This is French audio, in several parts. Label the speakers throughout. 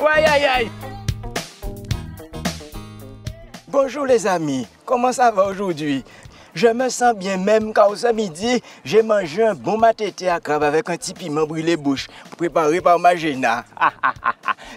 Speaker 1: Aïe, aïe, aïe. Bonjour les amis, comment ça va aujourd'hui? Je me sens bien même car ce midi, j'ai mangé un bon matété à crabe avec un petit piment brûlé bouche préparé par ma Géna.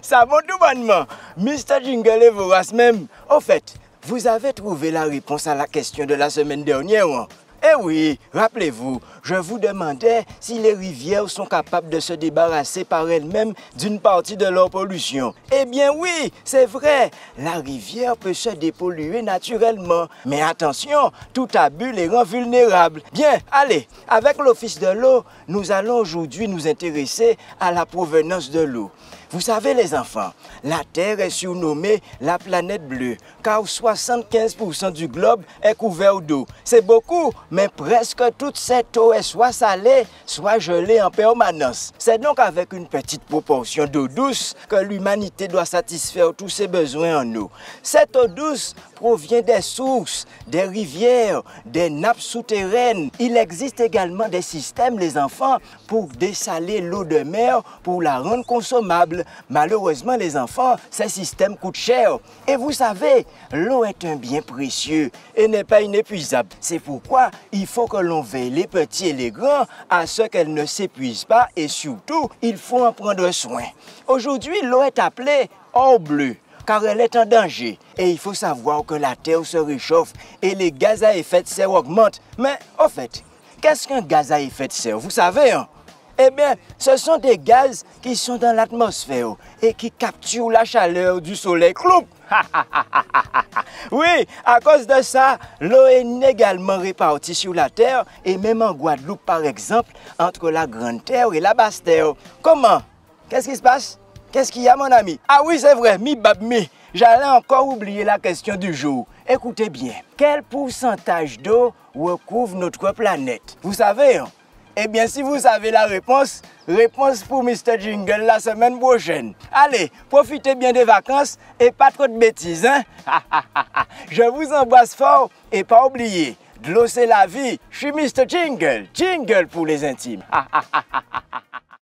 Speaker 1: Ça monte tout bonnement. Mr. Jingle est vorace même. Au fait, vous avez trouvé la réponse à la question de la semaine dernière, hein? Eh oui, rappelez-vous, je vous demandais si les rivières sont capables de se débarrasser par elles-mêmes d'une partie de leur pollution. Eh bien oui, c'est vrai, la rivière peut se dépolluer naturellement. Mais attention, tout abus les rend vulnérables. Bien, allez, avec l'Office de l'eau, nous allons aujourd'hui nous intéresser à la provenance de l'eau. Vous savez les enfants, la Terre est surnommée la planète bleue, car 75% du globe est couvert d'eau. C'est beaucoup, mais presque toute cette eau est soit salée, soit gelée en permanence. C'est donc avec une petite proportion d'eau douce que l'humanité doit satisfaire tous ses besoins en eau. Cette eau douce provient des sources, des rivières, des nappes souterraines. Il existe également des systèmes, les enfants, pour dessaler l'eau de mer pour la rendre consommable. Malheureusement, les enfants, ces systèmes coûtent cher. Et vous savez, l'eau est un bien précieux et n'est pas inépuisable. C'est pourquoi il faut que l'on veille, les petits et les grands, à ce qu'elle ne s'épuise pas et surtout, il faut en prendre soin. Aujourd'hui, l'eau est appelée or bleu, car elle est en danger. Et il faut savoir que la Terre se réchauffe et les gaz à effet de serre augmentent. Mais au fait, qu'est-ce qu'un gaz à effet de serre? Vous savez, hein? Eh bien, ce sont des gaz qui sont dans l'atmosphère et qui capturent la chaleur du soleil. Cloup! Oui, à cause de ça, l'eau est inégalement répartie sur la Terre et même en Guadeloupe, par exemple, entre la Grande Terre et la Basse Terre. Comment? Qu'est-ce qui se passe? Qu'est-ce qu'il y a, mon ami? Ah oui, c'est vrai, j'allais encore oublier la question du jour. Écoutez bien, quel pourcentage d'eau recouvre notre planète? Vous savez, hein? Eh bien, si vous savez la réponse, réponse pour Mr. Jingle la semaine prochaine. Allez, profitez bien des vacances et pas trop de bêtises, hein? Je vous embrasse fort et pas oublier, de l'eau c'est la vie. Je suis Mr. Jingle, Jingle pour les intimes.